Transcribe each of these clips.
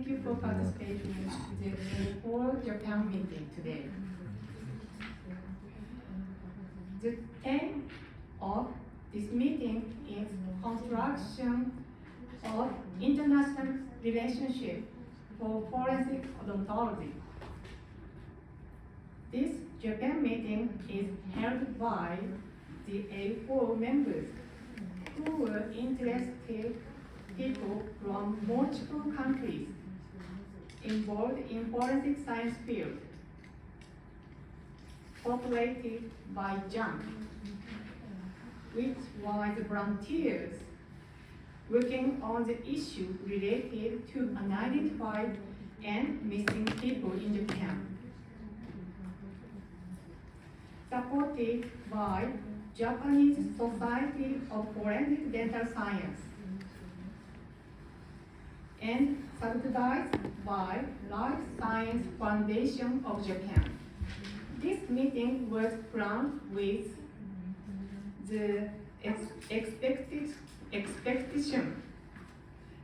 thank you for participating in the AFHOR Japan meeting today. The aim of this meeting is construction of international relationship for forensic odontology. This Japan meeting is held by the AFHOR members who were interested people from multiple countries involved in forensic science field, populated by JAMP, which was volunteers working on the issue related to unidentified and missing people in Japan, supported by Japanese Society of Forensic Dental Science, and subsidized by Life Science Foundation of Japan. This meeting was planned with the expectation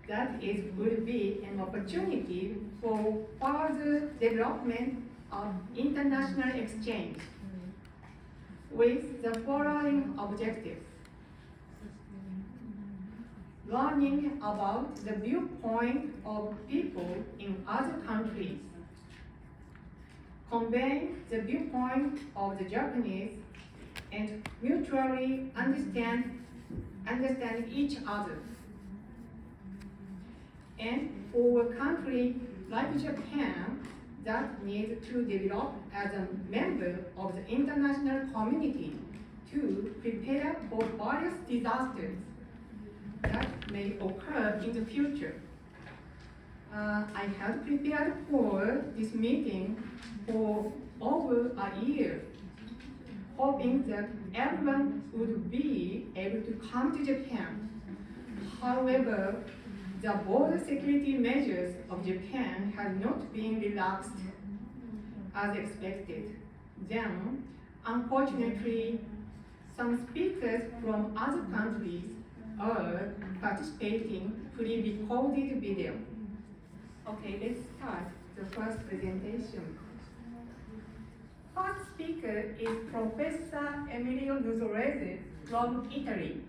that it would be an opportunity for further development of international exchange with the following objectives: learning about the viewpoint of people in other countries, conveying the viewpoint of the Japanese, and mutually understand each other. And for a country like Japan that needs to develop as a member of the international community to prepare for various disasters that may occur in the future. I have prepared for this meeting for over a year, hoping that everyone would be able to come to Japan. However, the border security measures of Japan have not been relaxed as expected. Then, unfortunately, some speakers from other countries are participating pre-recorded video. Okay, let's start the first presentation. First speaker is Professor Emilio Nuzzolese from Italy,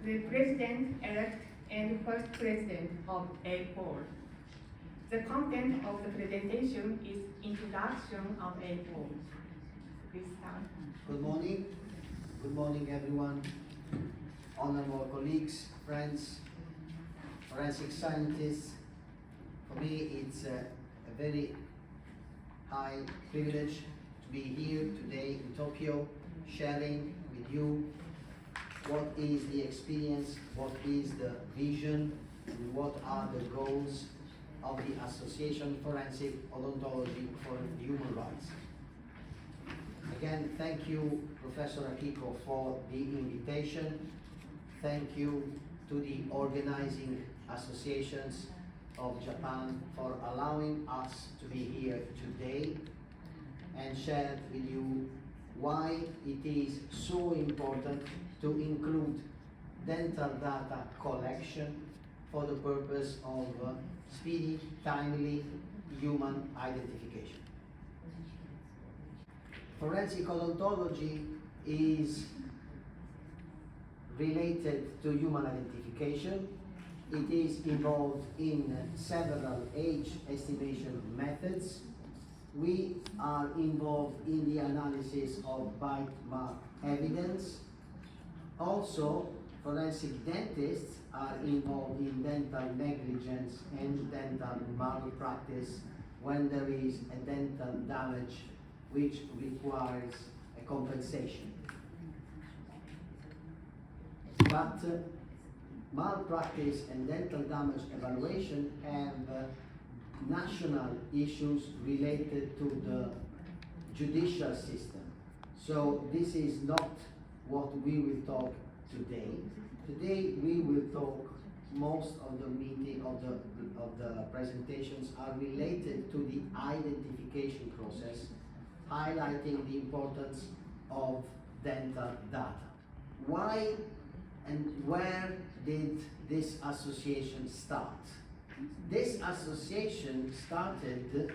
the President-elect and first President of AFHOR. The content of the presentation is introduction of AFHOR. Please start. Good morning. Good morning, everyone. Honorable colleagues, friends, forensic scientists. For me, it's a very high privilege to be here today in Tokyo, sharing with you what is the experience, what is the vision, and what are the goals of the Association Forensic Odontology for Human Rights. Again, thank you, Professor Akiko, for the invitation. Thank you to the organizing associations of Japan for allowing us to be here today and share with you why it is so important to include dental data collection for the purpose of speedy, timely human identification. Forensic odontology is related to human identification. It is involved in several age estimation methods. We are involved in the analysis of bite mark evidence. Also, forensic dentists are involved in dental negligence and dental malpractice when there is a dental damage which requires a compensation. But malpractice and dental damage evaluation have national issues related to the judicial system. So this is not what we will talk today. Today we will talk, most of the meeting of the presentations are related to the identification process, highlighting the importance of dental data. Why and where did this association start? This association started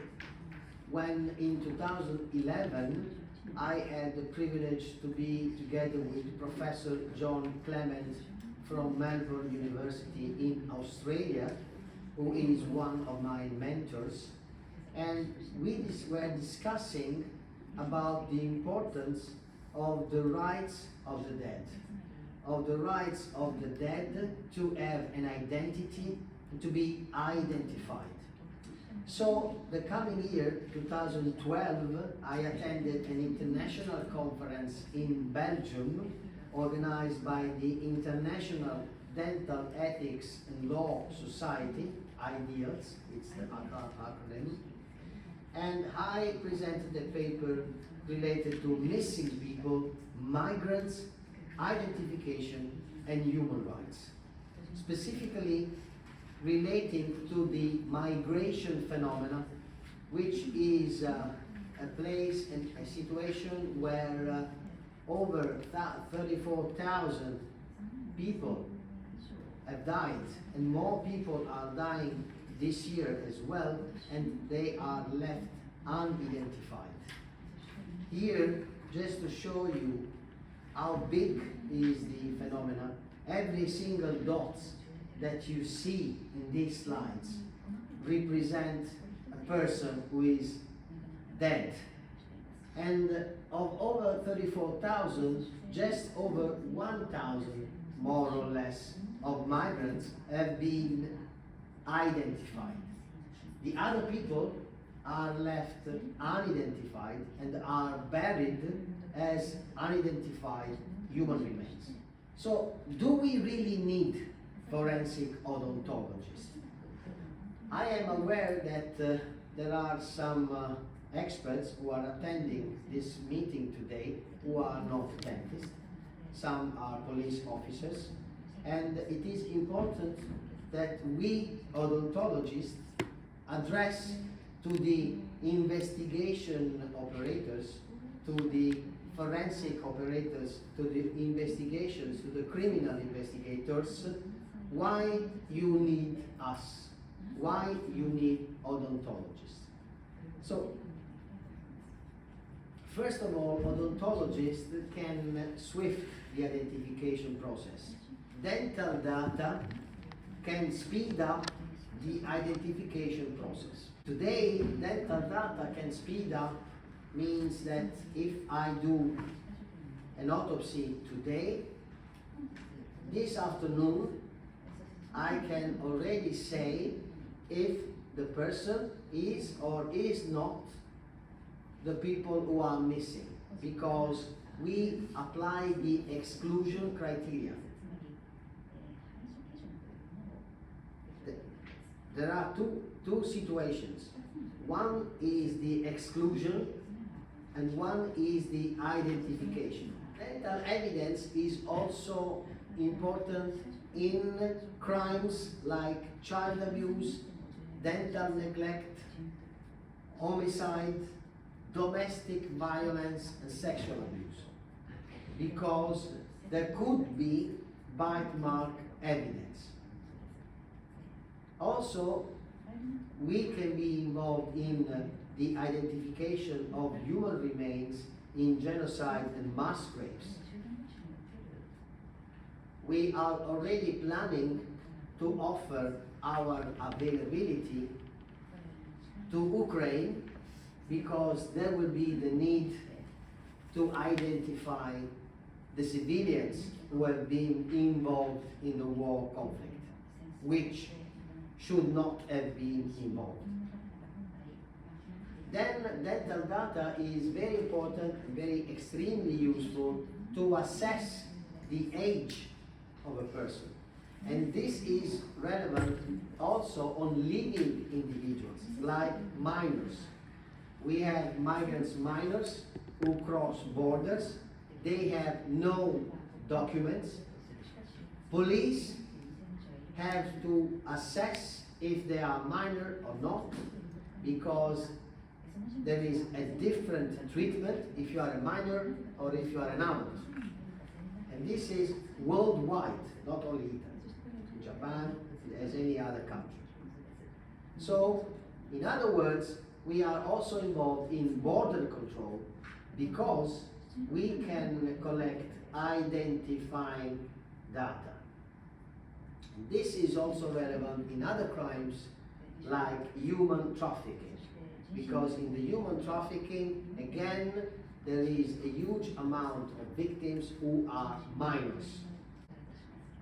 when in 2011 I had the privilege to be together with Professor John Clement from Melbourne University in Australia, who is one of my mentors, and we were discussing about the importance of the rights of the dead, to have an identity, to be identified. So the coming year, 2012, I attended an international conference in Belgium organized by the International Dental Ethics and Law Society, IDEALS, it's the acronym, and I presented a paper related to missing people, migrants, identification, and human rights, specifically relating to the migration phenomena, which is a place and a situation where over 34,000 people have died, and more people are dying this year as well, and they are left unidentified. Here, just to show you how big is the phenomena, every single dot that you see in these slides represent a person who is dead. And of over 34,000, just over 1,000, more or less, of migrants have been identified. The other people are left unidentified and are buried as unidentified human remains. So, do we really need forensic odontologists? I am aware that there are some experts who are attending this meeting today who are not dentists. Some are police officers, and it is important that we odontologists address to the investigation operators, to the forensic operators, to the investigations, to the criminal investigators, why you need us, why you need odontologists. So, first of all, odontologists can swift the identification process. Dental data can speed up the identification process. Today, dental data can speed up means that if I do an autopsy today, this afternoon, I can already say if the person is or is not the people who are missing, because we apply the exclusion criteria. There are two situations. One is the exclusion and one is the identification. Dental evidence is also important in crimes like child abuse, dental neglect, homicide, domestic violence, and sexual abuse, because there could be bite mark evidence. Also, we can be involved in the identification of human remains in genocide and mass graves. We are already planning to offer our availability to Ukraine, because there will be the need to identify the civilians who have been involved in the war conflict, which should not have been involved. Then dental data is very important, very extremely useful to assess the age of a person. And this is relevant also on living individuals, like minors. We have migrants minors who cross borders. They have no documents. Police have to assess if they are minor or not, because there is a different treatment if you are a minor or if you are an adult. And this is worldwide, not only Italy, Japan, as any other country. So, in other words, we are also involved in border control because we can collect identifying data. This is also relevant in other crimes like human trafficking, because in the human trafficking, again, there is a huge amount of victims who are minors.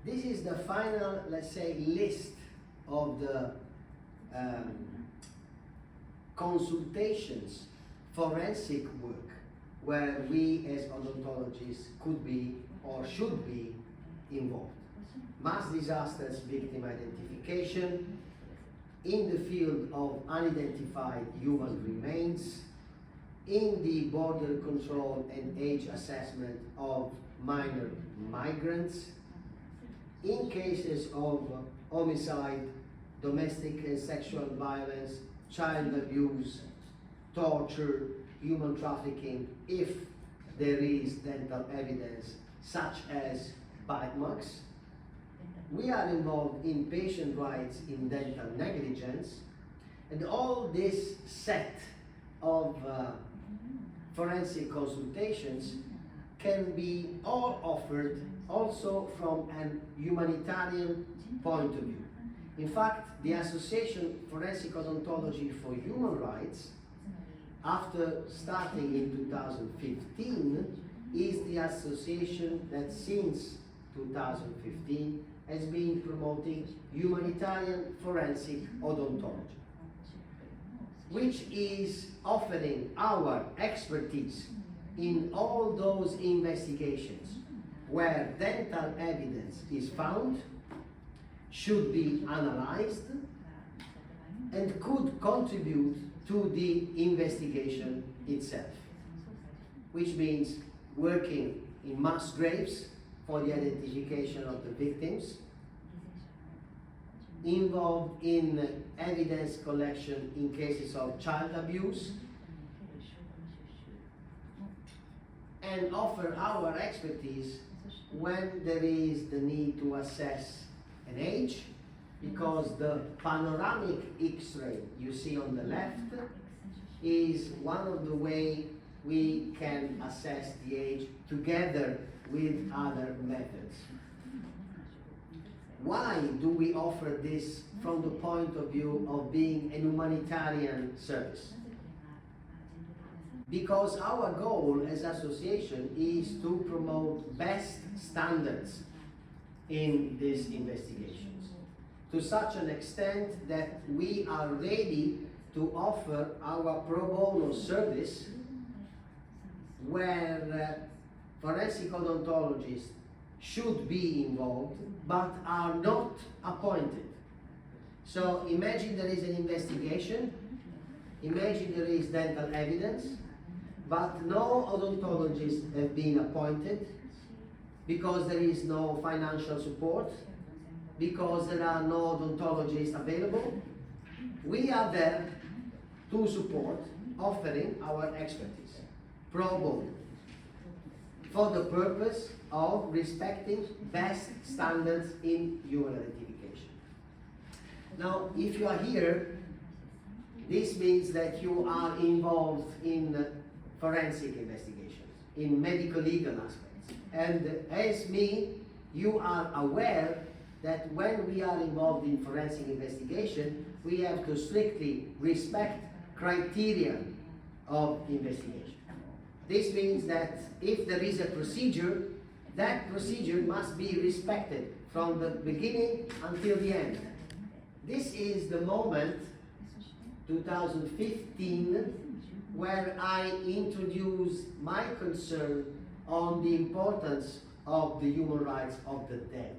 This is the final, let's say, list of the consultations, forensic work, where we as odontologists could be or should be involved. Mass disasters victim identification, in the field of unidentified human remains, in the border control and age assessment of minor migrants, in cases of homicide, domestic and sexual violence, child abuse, torture, human trafficking, if there is dental evidence such as bite marks. We are involved in patient rights in dental negligence, and all this set of forensic consultations can be all offered also from an humanitarian point of view. In fact, the Association Forensic Odontology for Human Rights, after starting in 2015, is the association that since 2015 has been promoting humanitarian forensic odontology, which is offering our expertise in all those investigations where dental evidence is found, should be analyzed, and could contribute to the investigation itself, which means working in mass graves for the identification of the victims, involved in evidence collection in cases of child abuse, and offer our expertise when there is the need to assess an age, because the panoramic X-ray you see on the left is one of the ways we can assess the age together with other methods. Why do we offer this from the point of view of being a humanitarian service? Because our goal as association is to promote best standards in these investigations, to such an extent that we are ready to offer our pro bono service where forensic odontologists should be involved but are not appointed. So imagine there is an investigation, imagine there is dental evidence, but no odontologists have been appointed because there is no financial support, because there are no odontologists available. We are there to support, offering our expertise, pro bono, for the purpose of respecting best standards in human identification. Now, if you are here, this means that you are involved in forensic investigations, in medical legal aspects. And as me, you are aware that when we are involved in forensic investigation, we have to strictly respect criteria of investigation. This means that if there is a procedure, that procedure must be respected from the beginning until the end. This is the moment, 2015, where I introduce my concern on the importance of the human rights of the dead.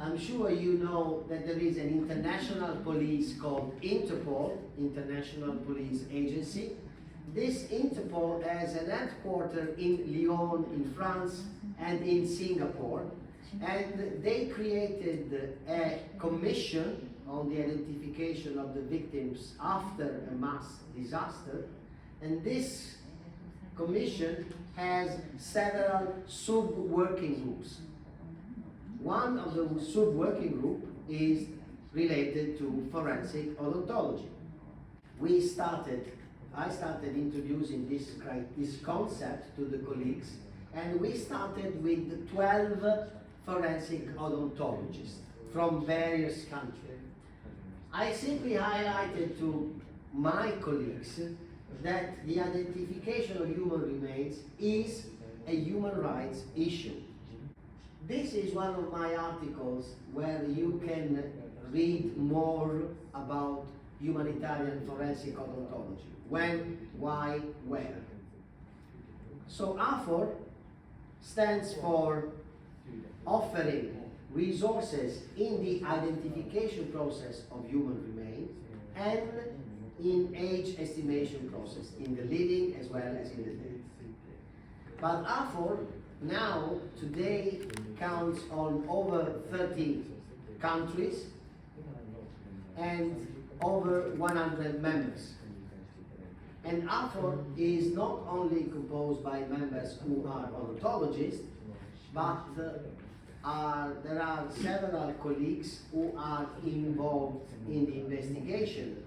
I'm sure you know that there is an international police called Interpol, International Police Agency. This Interpol has an headquarters in Lyon in France and in Singapore, and they created a commission on the identification of the victims after a mass disaster, and this commission has several sub-working groups. One of the sub-working groups is related to forensic odontology. I started introducing this concept to the colleagues, and we started with 12 forensic odontologists from various countries. I simply highlighted to my colleagues that the identification of human remains is a human rights issue. This is one of my articles where you can read more about humanitarian forensic odontology. When, why, where. So AFHOR stands for offering resources in the identification process of human remains and in age estimation process, in the living as well as in the dead. But AFHOR now, today, counts on over 30 countries and over 100 members. And AFHOR is not only composed by members who are odontologists, but there are several colleagues who are involved in the investigation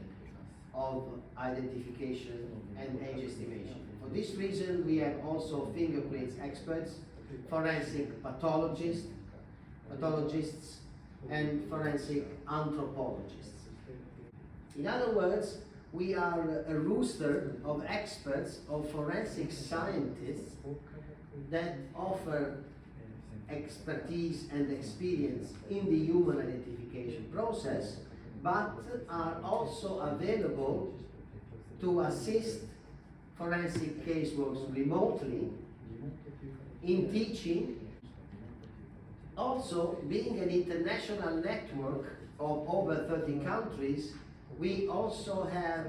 of identification and age estimation. For this reason, we have also fingerprints experts, forensic pathologists, and forensic anthropologists. In other words, we are a roster of experts, of forensic scientists that offer expertise and experience in the human identification process, but are also available to assist forensic caseworks remotely in teaching. Also, being an international network of over 30 countries, we also have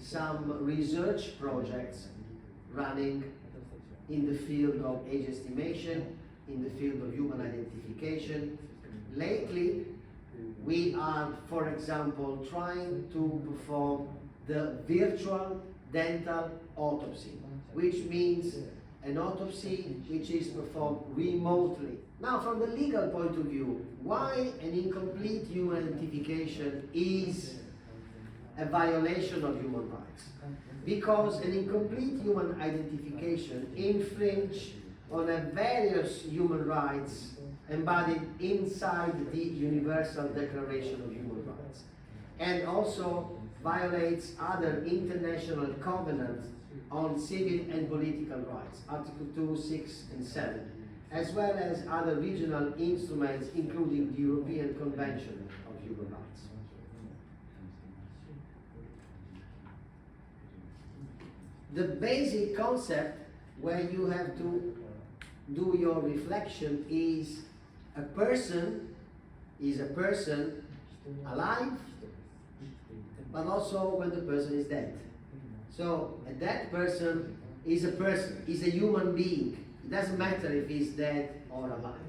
some research projects running in the field of age estimation, in the field of human identification. Lately, we are, for example, trying to perform the virtual dental autopsy, which means an autopsy which is performed remotely. Now, from the legal point of view, why an incomplete human identification is a violation of human rights? Because an incomplete human identification infringes on various human rights embodied inside the Universal Declaration of Human Rights, and also violates other international covenants on civil and political rights, Article 2, 6, and 7, as well as other regional instruments, including the European Convention of Human Rights. The basic concept where you have to do your reflection is a person is a person alive, but also when the person is dead. So a dead person, is a human being. It doesn't matter if he's dead or alive.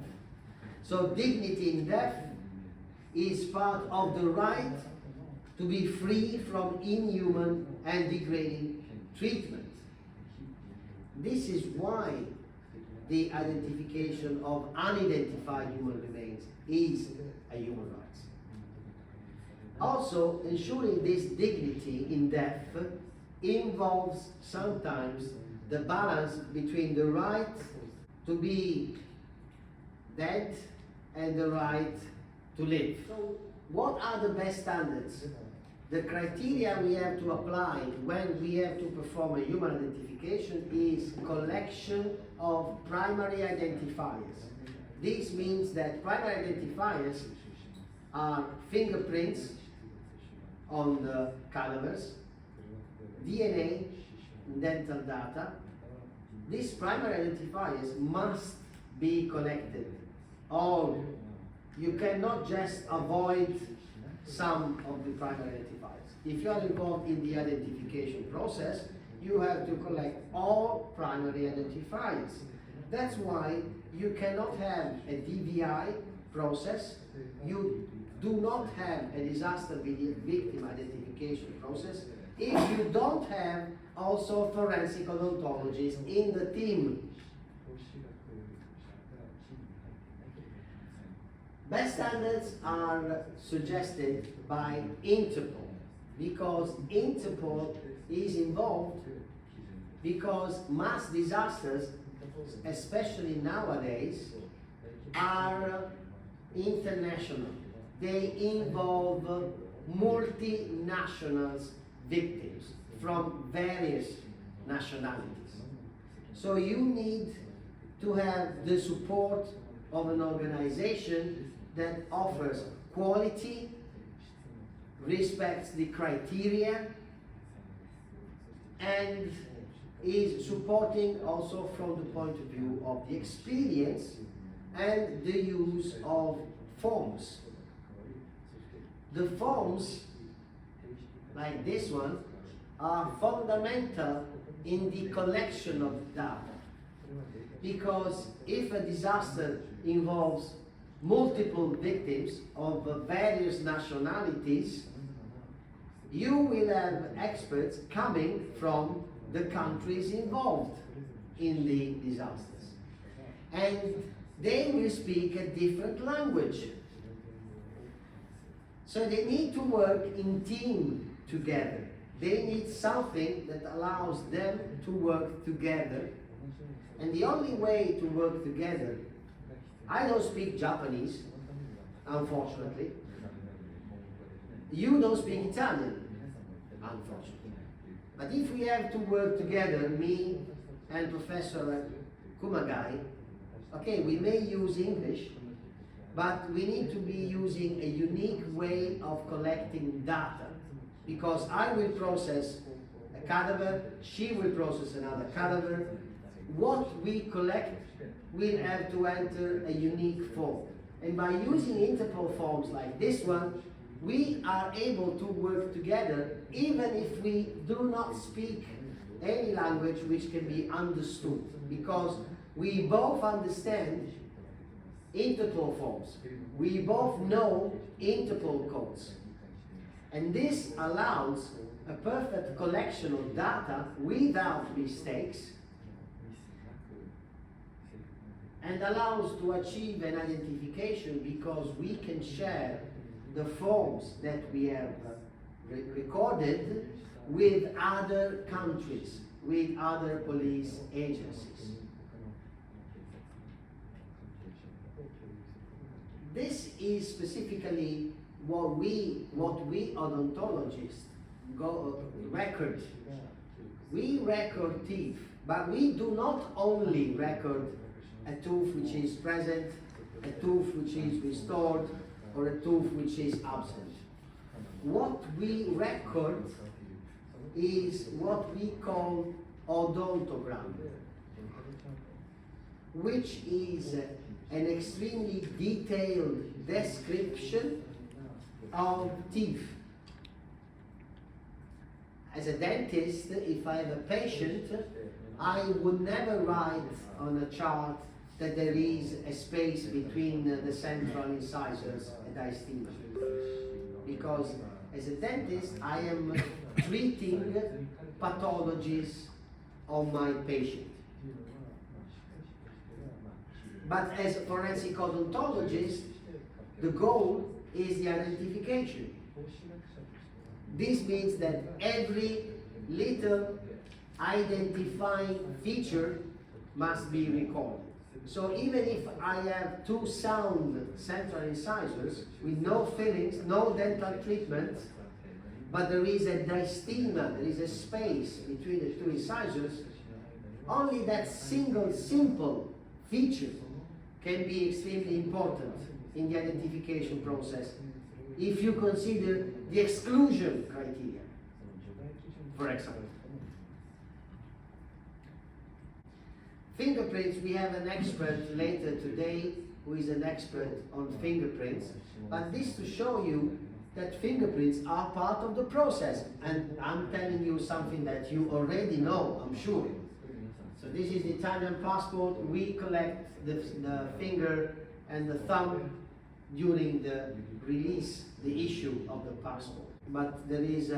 So dignity in death is part of the right to be free from inhuman and degrading treatment. This is why the identification of unidentified human remains is a human right. Also, ensuring this dignity in death involves sometimes the balance between the right to be dead and the right to live. So, what are the best standards? The criteria we have to apply when we have to perform a human identification is collection of primary identifiers. This means that primary identifiers are fingerprints on the cadavers, DNA, dental data. These primary identifiers must be collected. You cannot just avoid some of the primary identifiers. If you are involved in the identification process, you have to collect all primary identifiers. That's why you cannot have a DVI process. You do not have a disaster victim identification process if you don't have also forensic odontologists in the team. Best standards are suggested by Interpol because Interpol is involved because mass disasters, especially nowadays, are international. They involve multinationals victims from various nationalities. So you need to have the support of an organization that offers quality, respects the criteria, and is supporting also from the point of view of the experience and the use of forms. The forms, like this one, are fundamental in the collection of data. Because if a disaster involves multiple victims of various nationalities, you will have experts coming from the countries involved in the disasters. And they will speak a different language. So they need to work in team together. They need something that allows them to work together. And the only way to work together, I don't speak Japanese, unfortunately. You don't speak Italian, unfortunately. But if we have to work together, me and Professor Kumagai, okay, we may use English, but we need to be using a unique way of collecting data. Because I will process a cadaver, she will process another cadaver. What we collect will have to enter a unique form. And by using Interpol forms like this one, we are able to work together even if we do not speak any language which can be understood. Because we both understand Interpol forms. We both know Interpol codes. And this allows a perfect collection of data without mistakes and allows to achieve an identification because we can share the forms that we have recorded with other countries, with other police agencies. This is specifically what we odontologists record. We record teeth, but we do not only record a tooth which is present, a tooth which is restored, or a tooth which is absent. What we record is what we call odontogram, which is an extremely detailed description of teeth. As a dentist, if I have a patient, I would never write on a chart that there is a space between the central incisors and diastema. Because as a dentist, I am treating pathologies of my patient. But as a forensic odontologist, the goal is the identification. This means that every little identifying feature must be recorded. So even if I have two sound central incisors with no fillings, no dental treatment, but there is a diastema, there is a space between the two incisors, only that single simple feature can be extremely important in the identification process if you consider the exclusion criteria, for example. Fingerprints, we have an expert later today who is an expert on fingerprints, but this to show you that fingerprints are part of the process, and I'm telling you something that you already know, I'm sure. So this is the Italian passport. We collect the finger and the thumb during the release, the issue of the passport. But there is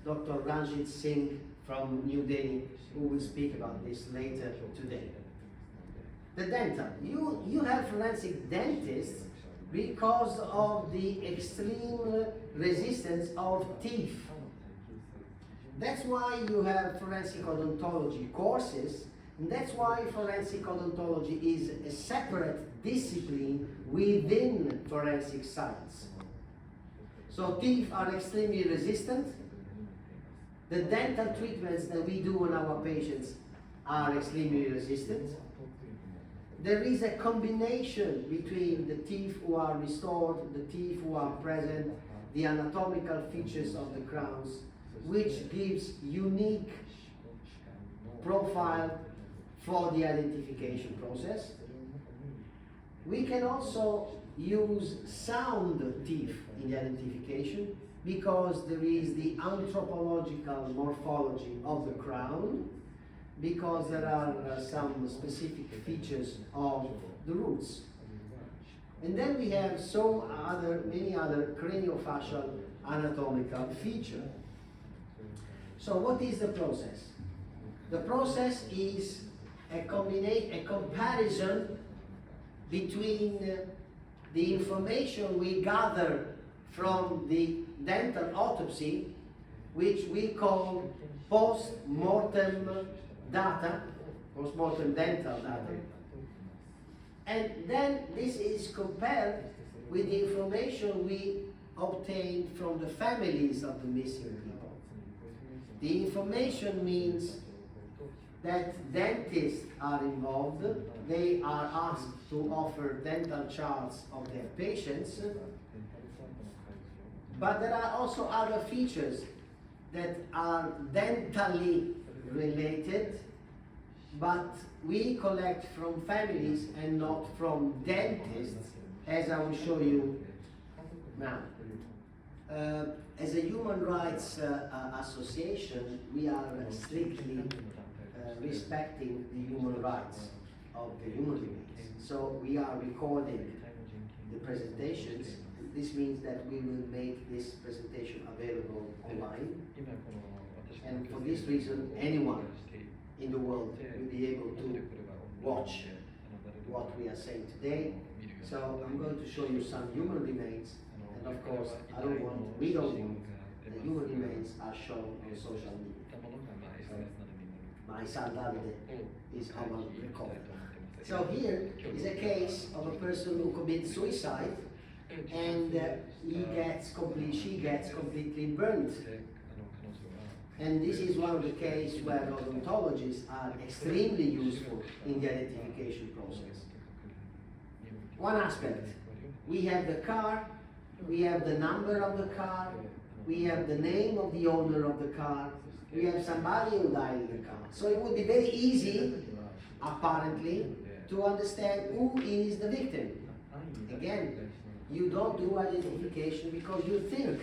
Dr. Ranjit Singh from New Delhi who will speak about this later today. The dental. You have forensic dentists because of the extreme resistance of teeth. That's why you have forensic odontology courses, and that's why forensic odontology is a separate discipline within forensic science. So teeth are extremely resistant. The dental treatments that we do on our patients are extremely resistant. There is a combination between the teeth who are restored, the teeth who are present, the anatomical features of the crowns, which gives unique profile for the identification process. We can also use sound teeth in the identification because there is the anthropological morphology of the crown, because there are some specific features of the roots. And then we have many other craniofacial anatomical features. So what is the process? The process is a comparison between the information we gather from the dental autopsy, which we call post-mortem data, post-mortem dental data. And then this is compared with the information we obtained from the families of the missing people. The information means that dentists are involved. They are asked to offer dental charts of their patients. But there are also other features that are dentally related, but we collect from families and not from dentists, as I will show you now. As a human rights association, we are strictly respecting the human rights of the human beings. So we are recording the presentations. This means that we will make this presentation available online. And for this reason, anyone in the world will be able to watch what we are saying today. So I'm going to show you some human remains, and of course, we don't want that human remains are shown on social media. My son Davide is our record. So here is a case of a person who commits suicide, and she gets completely burnt. And this is one of the cases where odontologists are extremely useful in the identification process. One aspect, we have the car, we have the number of the car, we have the name of the owner of the car, we have somebody who died in the car. So it would be very easy, apparently, to understand who is the victim. Again, you don't do identification because you think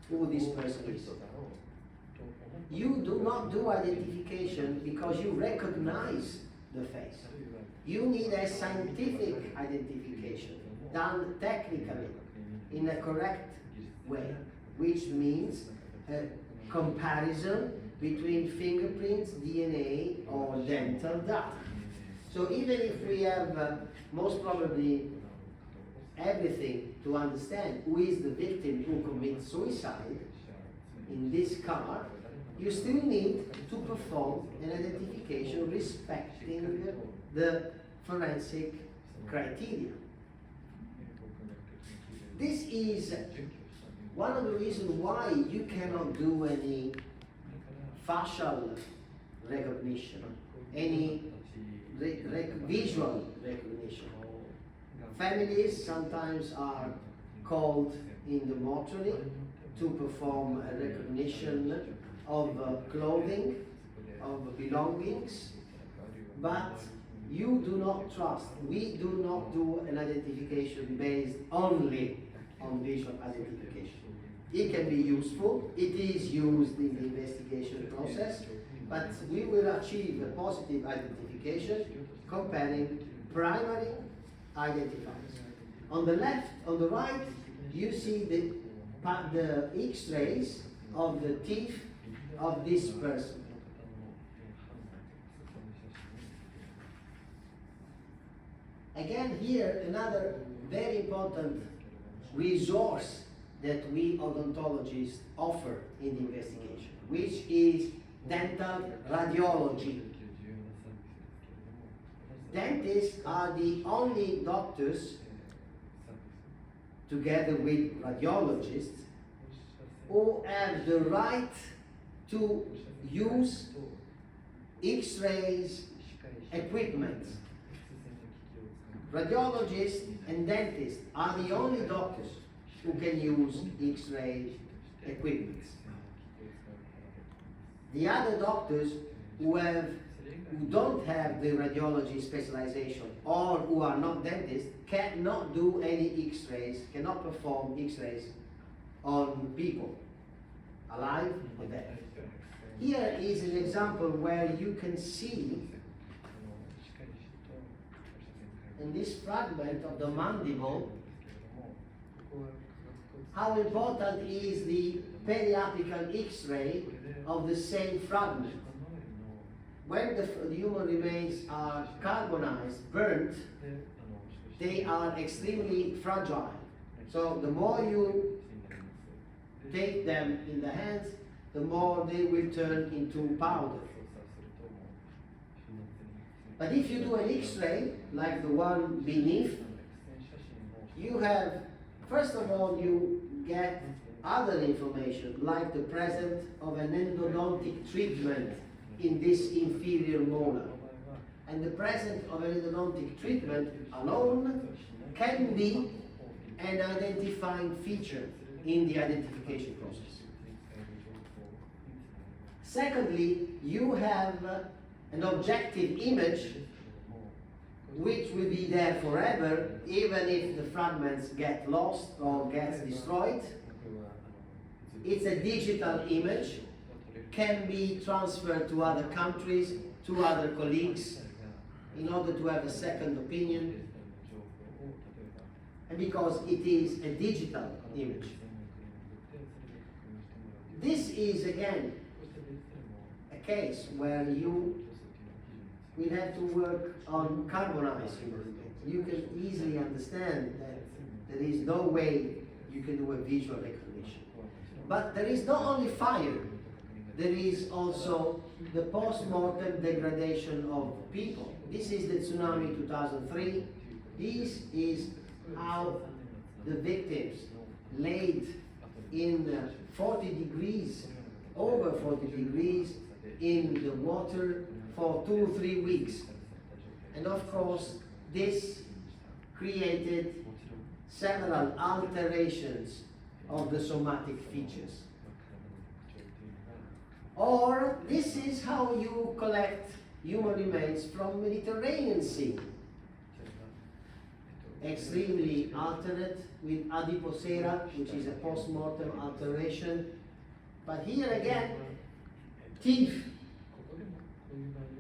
who this person is. You do not do identification because you recognize the face. You need a scientific identification done technically in a correct way, which means a comparison between fingerprints, DNA, or dental data. So even if we have most probably everything to understand who is the victim who commits suicide in this car, you still need to perform an identification respecting the forensic criteria. This is one of the reasons why you cannot do any facial recognition, any visual recognition. Families sometimes are called in the mortuary to perform a recognition of clothing, of belongings, but you do not trust. We do not do an identification based only on visual identification. It can be useful, it is used in the investigation process, but we will achieve a positive identification comparing primary identifiers. On the left, on the right, you see the X-rays of the teeth of this person. Again, here another very important resource that we odontologists offer in the investigation, which is dental radiology. Dentists are the only doctors, together with radiologists, who have the right to use X-rays equipment. Radiologists and dentists are the only doctors who can use X-ray equipment. The other doctors who don't have the radiology specialization or who are not dentists cannot do any X-rays, cannot perform X-rays on people, alive or dead. Here is an example where you can see in this fragment of the mandible how important is the periapical X-ray of the same fragment. When the human remains are carbonized, burnt, they are extremely fragile. So the more you take them in the hands, the more they will turn into powder. But if you do an X-ray, like the one beneath, you have, first of all, you get other information, like the presence of an endodontic treatment in this inferior molar. And the presence of an endodontic treatment alone can be an identifying feature in the identification process. Secondly, you have an objective image which will be there forever, even if the fragments get lost or get destroyed. It's a digital image, can be transferred to other countries, to other colleagues, in order to have a second opinion, and because it is a digital image. This is again a case where you will have to work on carbonizing. You can easily understand that there is no way you can do a visual recognition. But there is not only fire, there is also the post-mortem degradation of people. This is the tsunami 2003. This is how the victims laid in 40 degrees, over 40 degrees in the water for 2 or 3 weeks. And of course, this created several alterations of the somatic features. Or this is how you collect human remains from Mediterranean Sea. Extremely altered with adipocera, which is a post-mortem alteration. But here again, teeth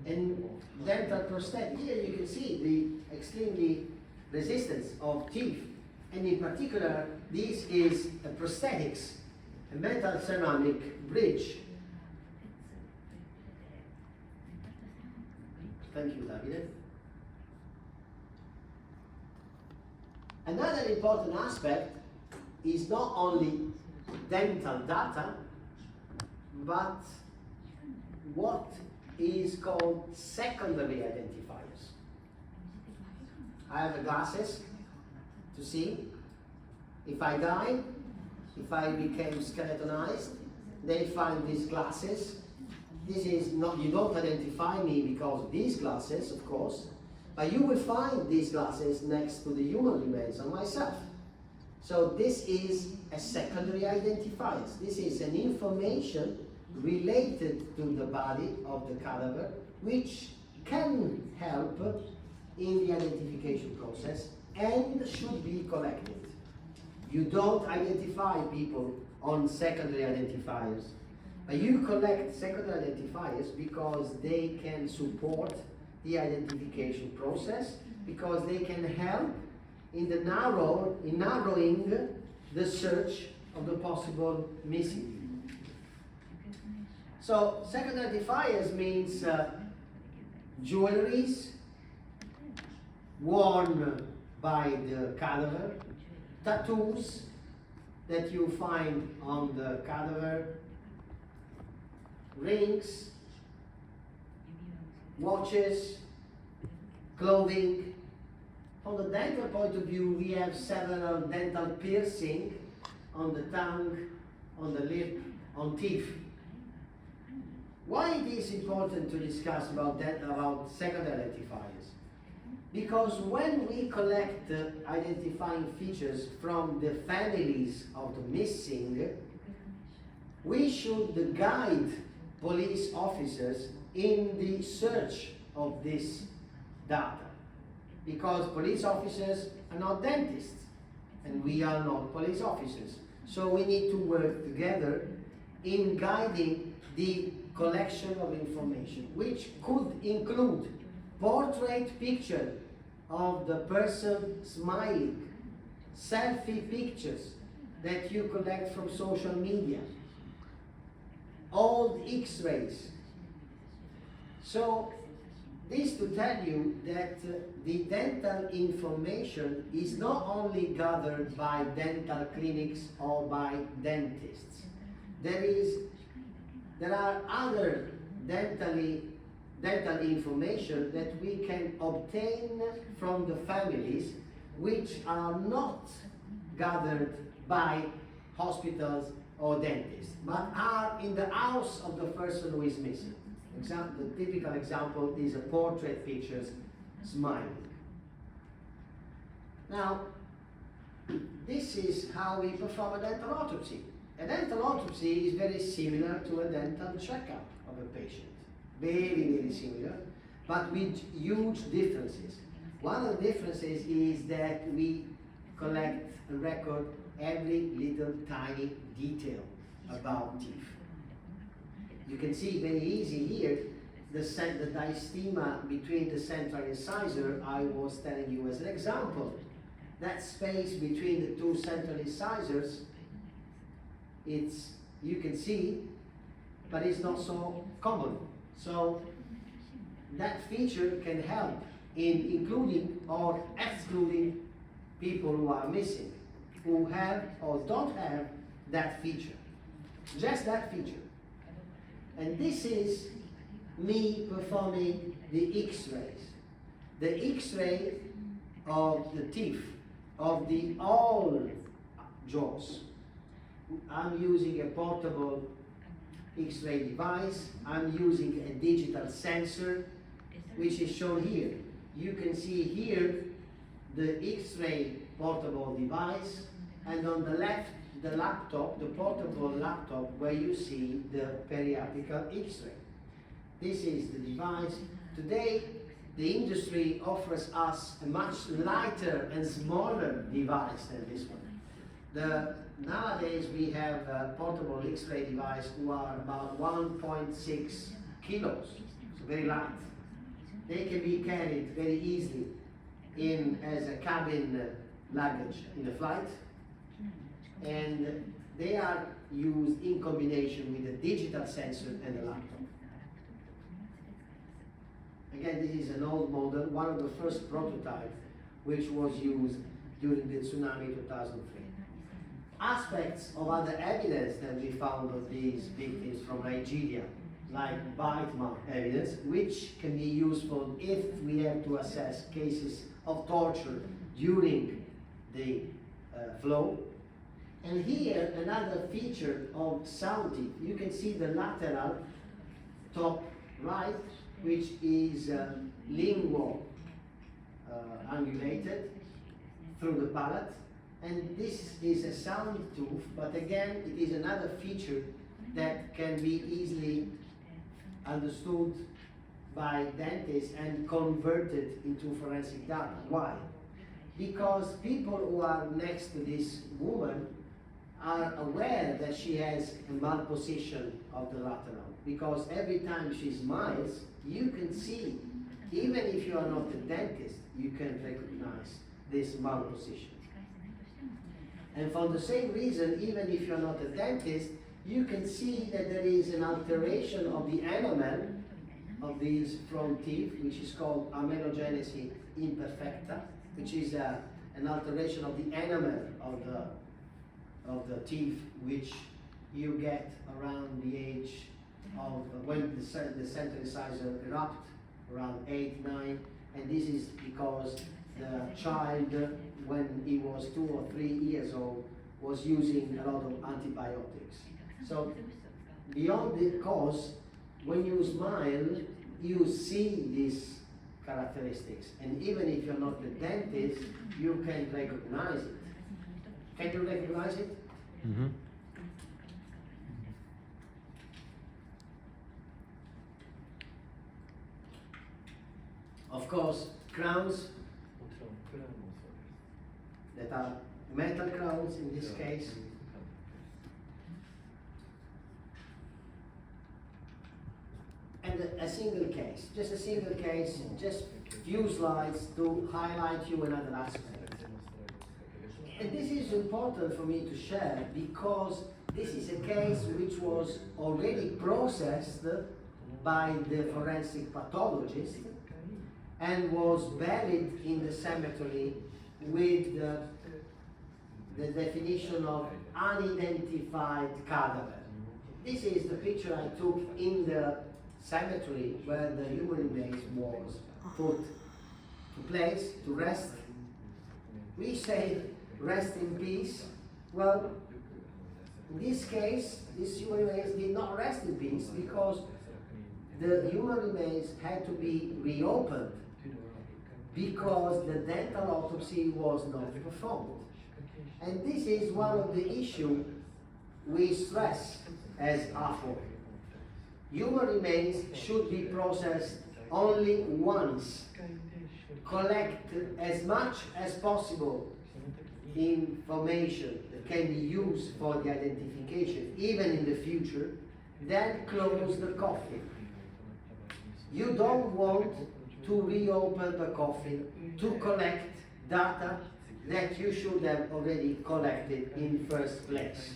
and dental prosthetic. Here you can see the extremely resistance of teeth. And in particular, this is a prosthetics, a metal ceramic bridge. Thank you, Davide. Another important aspect is not only dental data, but what is called secondary identifiers. I have the glasses to see. If I die, if I became skeletonized, they find these glasses. This is not, you don't identify me because of these glasses, of course, but you will find these glasses next to the human remains on myself. So this is a secondary identifier. This is an information related to the body of the cadaver, which can help in the identification process and should be collected. You don't identify people on secondary identifiers, but you collect secondary identifiers because they can support the identification process, because they can help in narrowing the search of the possible missing. So secondary identifiers means jewelries worn by the cadaver, tattoos that you find on the cadaver, rings, watches, clothing. From the dental point of view, we have several dental piercing on the tongue, on the lip, on teeth. Why it is important to discuss about secondary identifiers? Because when we collect identifying features from the families of the missing, we should guide police officers in the search of this data. Because police officers are not dentists, and we are not police officers. So we need to work together in guiding the collection of information, which could include portrait picture of the person smiling, selfie pictures that you collect from social media, old x-rays. So this to tell you that the dental information is not only gathered by dental clinics or by dentists. There are other dental information that we can obtain from the families which are not gathered by hospitals or dentists, but are in the house of the person who is missing. The typical example is a portrait pictures smiling. Now, this is how we perform a dental autopsy. A dental autopsy is very similar to a dental checkup of a patient. Very, very similar, but with huge differences. One of the differences is that we collect and record every little tiny detail about teeth. You can see very easy here the diastema between the central incisor I was telling you as an example. That space between the two central incisors, you can see, but it's not so common. So that feature can help in including or excluding people who are missing, who have or don't have that feature. Just that feature. And this is me performing the x-rays. The x-ray of the teeth, of the all jaws. I'm using a portable x-ray device. I'm using a digital sensor, which is shown here. You can see here the x-ray portable device, and on the left, the laptop, the portable laptop, where you see the periapical x-ray. This is the device. Today, the industry offers us a much lighter and smaller device than this one. Nowadays, we have a portable x-ray device who are about 1.6 kilos, so very light. They can be carried very easily as a cabin luggage in a flight, and they are used in combination with a digital sensor and a laptop. Again, this is an old model, one of the first prototypes which was used during the tsunami 2003. Aspects of other evidence that we found of these victims from Nigeria, like bite mark evidence, which can be useful if we have to assess cases of torture during the flow. And here, another feature of sound teeth. You can see the lateral top right, which is lingual angulated through the palate. And this is a sound tooth, but again, it is another feature that can be easily understood by dentists and converted into forensic data. Why? Because people who are next to this woman are aware that she has a malposition of the lateral, because every time she smiles, you can see, even if you are not a dentist, you can recognize this malposition. And for the same reason, even if you're not a dentist, you can see that there is an alteration of the enamel of these front teeth, which is called amelogenesis imperfecta, which is a an alteration of the enamel of the teeth, which you get around the age of when the center incisor erupt, around 8, 9, and this is because the child, when he was 2 or 3 years old, was using a lot of antibiotics. So beyond the cause, when you smile, you see these characteristics, and even if you're not a dentist, you can recognize it. Can you recognize it? Mm-hmm. Of course, crowns that are metal crowns in this case. And a single case, just a single case, just few slides to highlight you another aspect. And this is important for me to share because this is a case which was already processed by the forensic pathologist and was buried in the cemetery with the definition of unidentified cadaver. This is the picture I took in the cemetery where the human remains was put to place, to rest. We say rest in peace. Well, in this case, this human remains did not rest in peace because the human remains had to be reopened because the dental autopsy was not performed. And this is one of the issues we stress as AFHOR. Human remains should be processed only once. Collect as much as possible information that can be used for the identification, even in the future, then close the coffin. You don't want to reopen the coffin to collect data that you should have already collected in first place.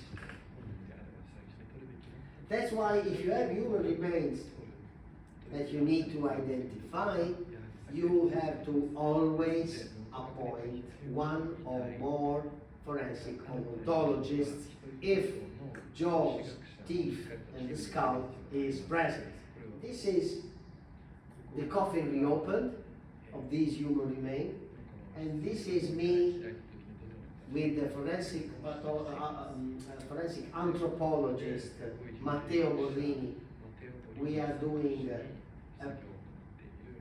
That's why if you have human remains that you need to identify, you have to always appoint one or more forensic odontologists if jaws, teeth, and the skull is present. This is the coffin reopened of these human remains, and this is me with the forensic anthropologist Matteo Borrini. We are doing a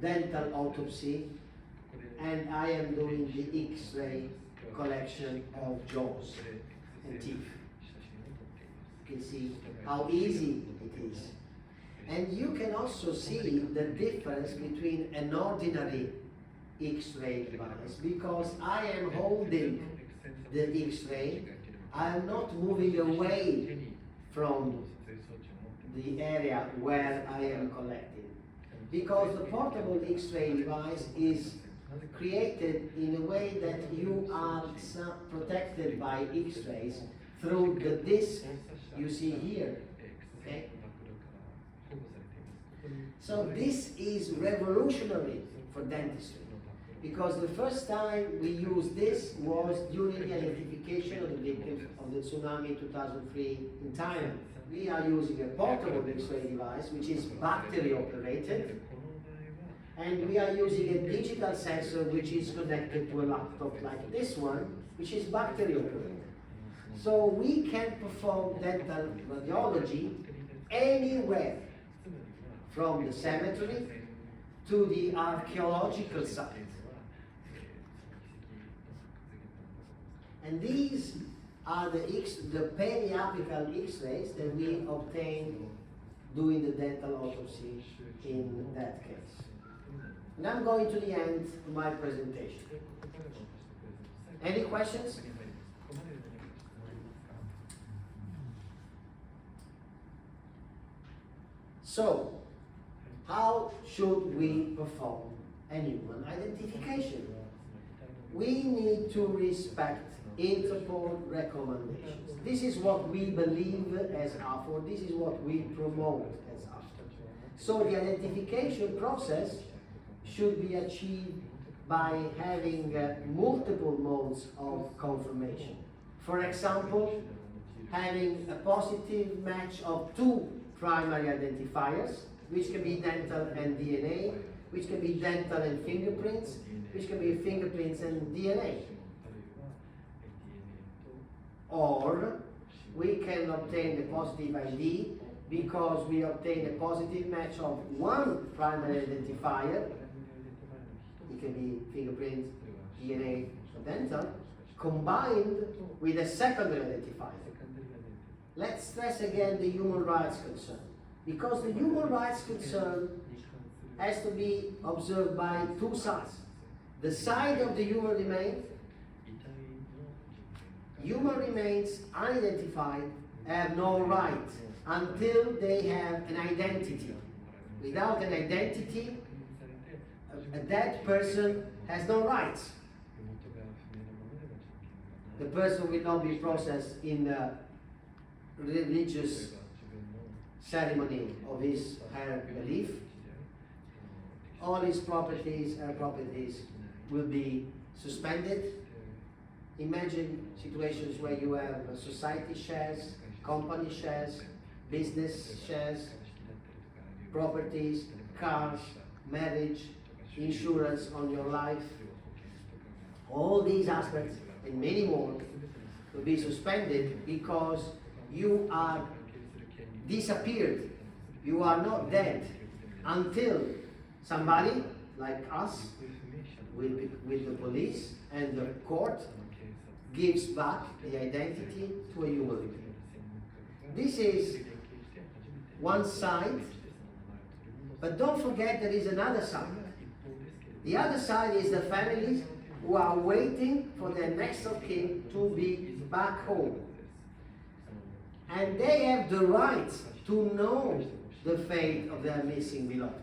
dental autopsy, and I am doing the X-ray collection of jaws and teeth. You can see how easy it is. And you can also see the difference between an ordinary X-ray device, because I am holding the X-ray, I am not moving away from the area where I am collecting. Because the portable X-ray device is created in a way that you are protected by X-rays through the disc you see here. Okay? So this is revolutionary for dentistry, because the first time we used this was during the identification of the victims of the tsunami 2003 in Thailand. We are using a portable X-ray device which is battery operated, and we are using a digital sensor which is connected to a laptop like this one, which is battery operated. So we can perform dental radiology anywhere, from the cemetery to the archaeological site. And these are the periapical X-rays that we obtained doing the dental autopsy in that case. And I'm going to the end of my presentation. Any questions? So, how should we perform a human identification? We need to respect Interpol recommendations. This is what we believe as AFHOR, this is what we promote as AFHOR. So the identification process should be achieved by having multiple modes of confirmation. For example, having a positive match of two primary identifiers, which can be dental and DNA, which can be dental and fingerprints, which can be fingerprints and DNA. Or we can obtain the positive ID because we obtain a positive match of one primary identifier, it can be fingerprint, DNA, or dental, combined with a secondary identifier. Let's stress again the human rights concern, because the human rights concern has to be observed by two sides. The side of the human remains unidentified have no right until they have an identity. Without an identity, a dead person has no rights. The person will not be processed in the religious ceremony of his or her belief. All his properties, her properties, will be suspended. Imagine situations where you have society shares, company shares, business shares, properties, cars, marriage, insurance on your life. All these aspects and many more will be suspended because you are disappeared. You are not dead until somebody like us with the police and the court gives back the identity to a human being. This is one side, but don't forget there is another side. The other side is the families who are waiting for their next of kin to be back home. And they have the right to know the fate of their missing beloved.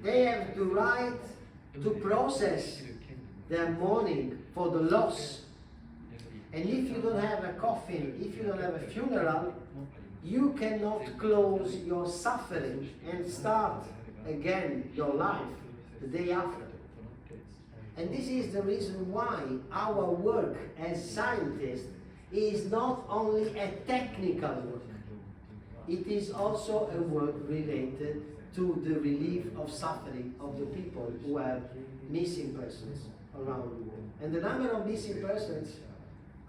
They have the right to process their mourning for the loss. And if you don't have a coffin, if you don't have a funeral, you cannot close your suffering and start again your life the day after. And this is the reason why our work as scientists is not only a technical work, it is also a work related to the relief of suffering of the people who have missing persons around the world. And the number of missing persons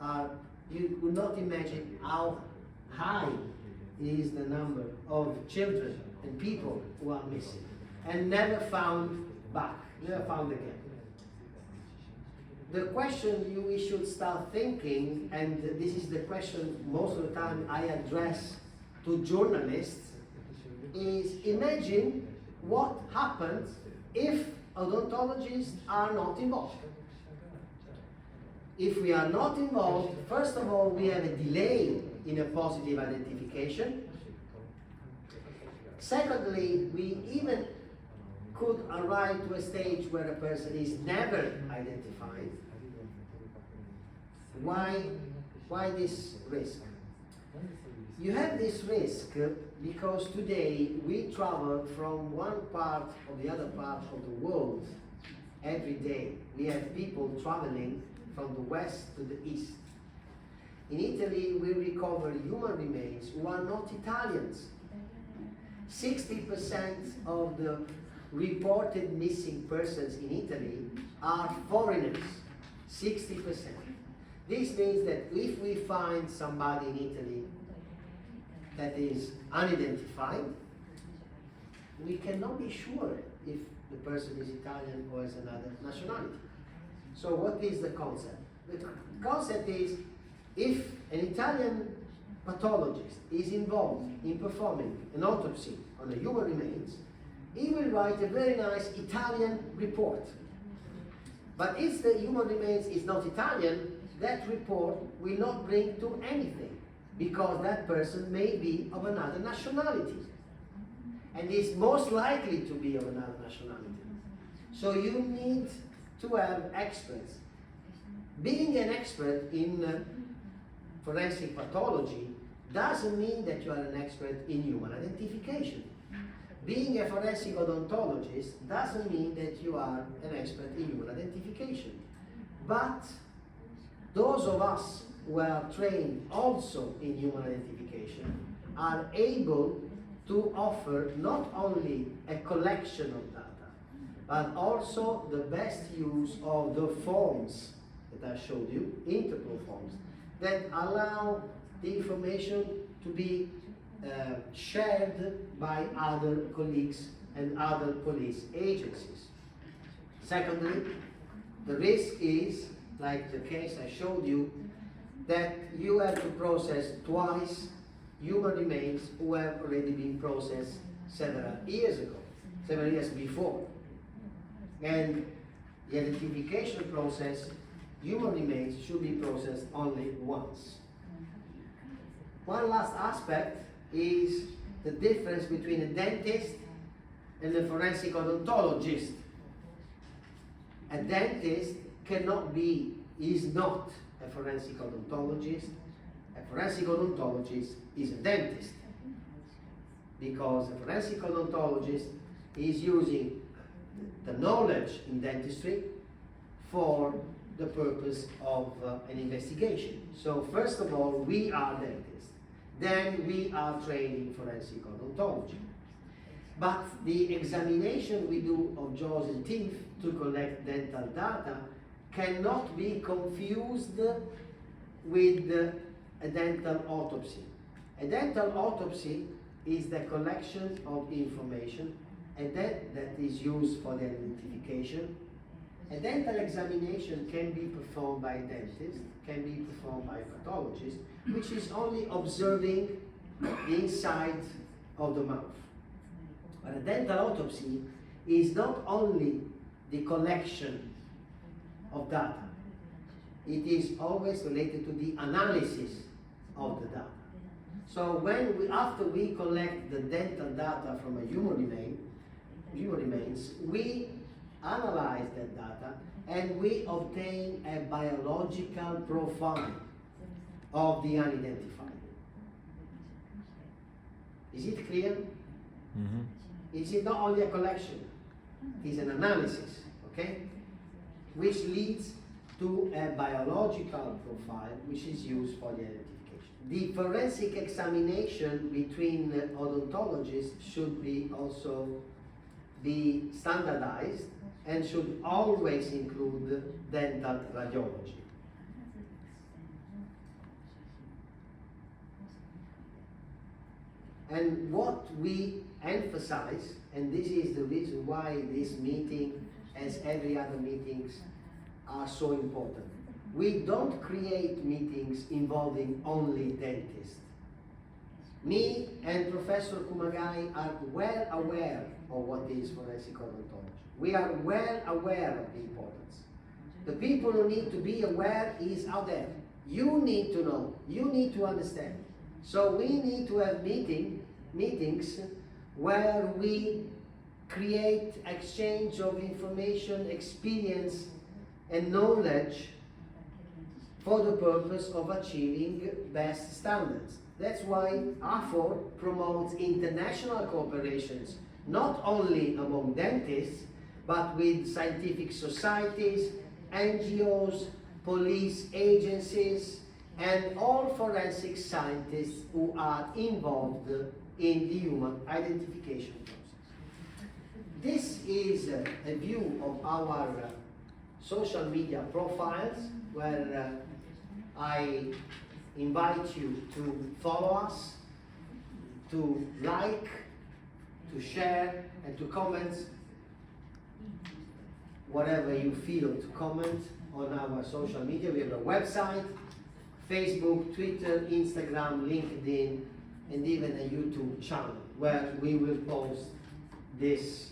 are, you could not imagine how high is the number of children and people who are missing and never found back, never found again. The question we should start thinking, and this is the question most of the time I address to journalists, is imagine what happens if odontologists are not involved. If we are not involved, first of all, we have a delay in a positive identification. Secondly, we even could arrive to a stage where a person is never identified. Why this risk? You have this risk because today we travel from one part or the other part of the world every day. We have people traveling from the west to the east. In Italy, we recover human remains who are not Italians. 60% of the reported missing persons in Italy are foreigners. 60%. This means that if we find somebody in Italy that is unidentified, we cannot be sure if the person is Italian or has another nationality. So what is the concept? The concept is, if an Italian pathologist is involved in performing an autopsy on the human remains, he will write a very nice Italian report. But if the human remains is not Italian, that report will not bring to anything, because that person may be of another nationality and is most likely to be of another nationality. So you need to have experts. Being an expert in forensic pathology doesn't mean that you are an expert in human identification. being a forensic odontologist doesn't mean that you are an expert in human identification. But those of us who are trained also in human identification are able to offer not only a collection of data, but also the best use of the forms that I showed you, Interpol forms, that allow the information to be shared by other colleagues and other police agencies. Secondly, the risk is, like the case I showed you, that you have to process twice human remains who have already been processed several years ago, several years before. And the identification process, human remains should be processed only once. One last aspect is the difference between a dentist and a forensic odontologist. A dentist is not a forensic odontologist. A forensic odontologist is a dentist, because a forensic odontologist is using the knowledge in dentistry for the purpose of an investigation. So first of all, we are dentists. Then we are trained in forensic odontology. But the examination we do of jaws and teeth to collect dental data cannot be confused with a dental autopsy. A dental autopsy is the collection of information and that is used for the identification. A dental examination can be performed by a dentist, can be performed by a pathologist, which is only observing the inside of the mouth. But a dental autopsy is not only the collection of data, it is always related to the analysis of the data. So after we collect the dental data from a human remains, we analyze that data and we obtain a biological profile of the unidentified. Is it clear? Mm-hmm. Is it not only a collection? It is an analysis, okay? Which leads to a biological profile which is used for the identification. The forensic examination between odontologists should also be standardized and should always include dental radiology. And what we emphasize, and this is the reason why this meeting, as every other meetings, are so important. We don't create meetings involving only dentists. Me and Professor Kumagai are well aware of what is forensic odontology. We are well aware of the importance. The people who need to be aware is out there. You need to know, you need to understand. So we need to have meetings where we create exchange of information, experience, and knowledge for the purpose of achieving best standards. That's why AFHOR promotes international cooperations, not only among dentists, but with scientific societies, NGOs, police agencies, and all forensic scientists who are involved in the human identification process. This is a view of our social media profiles, where I invite you to follow us, to like, to share, and to comment whatever you feel to comment on our social media. We have a website, Facebook, Twitter, Instagram, LinkedIn, and even a YouTube channel where we will post this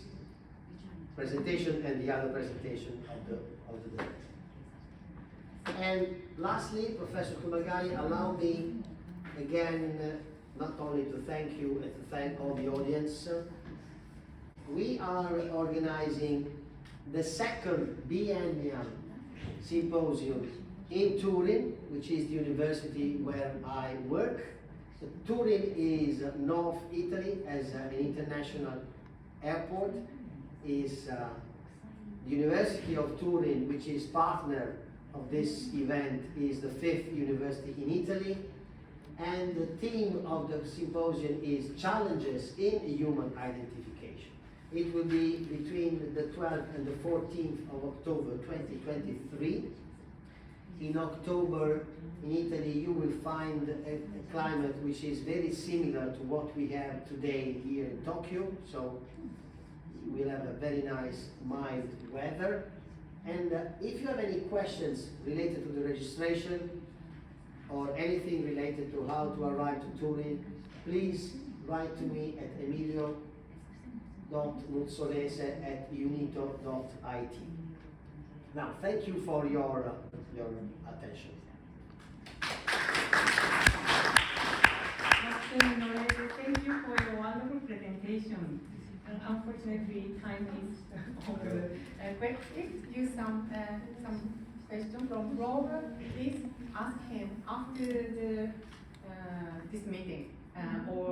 presentation and the other presentation of the day. And lastly, Professor Kumagai, allow me again not only to thank you and to thank all the audience. We are organizing the second biennial symposium in Turin, which is the university where I work. So Turin is North Italy, as an international airport is the University of Turin, which is partner of this event, is the 5th university in Italy. And the theme of the symposium is Challenges in Human Identification. It will be between the 12th and the 14th of October 2023. In October, in Italy, you will find a climate which is very similar to what we have today here in Tokyo. So we'll have a very nice, mild weather. And if you have any questions related to the registration or anything related to how to arrive to Turin, please write to me at emilio.nuzzolese@unito.it. Now, thank you for your attention. Dr. Nuzzolese, thank you for your wonderful presentation. Unfortunately, time is over. But if you some question from Robert, please ask him after this meeting or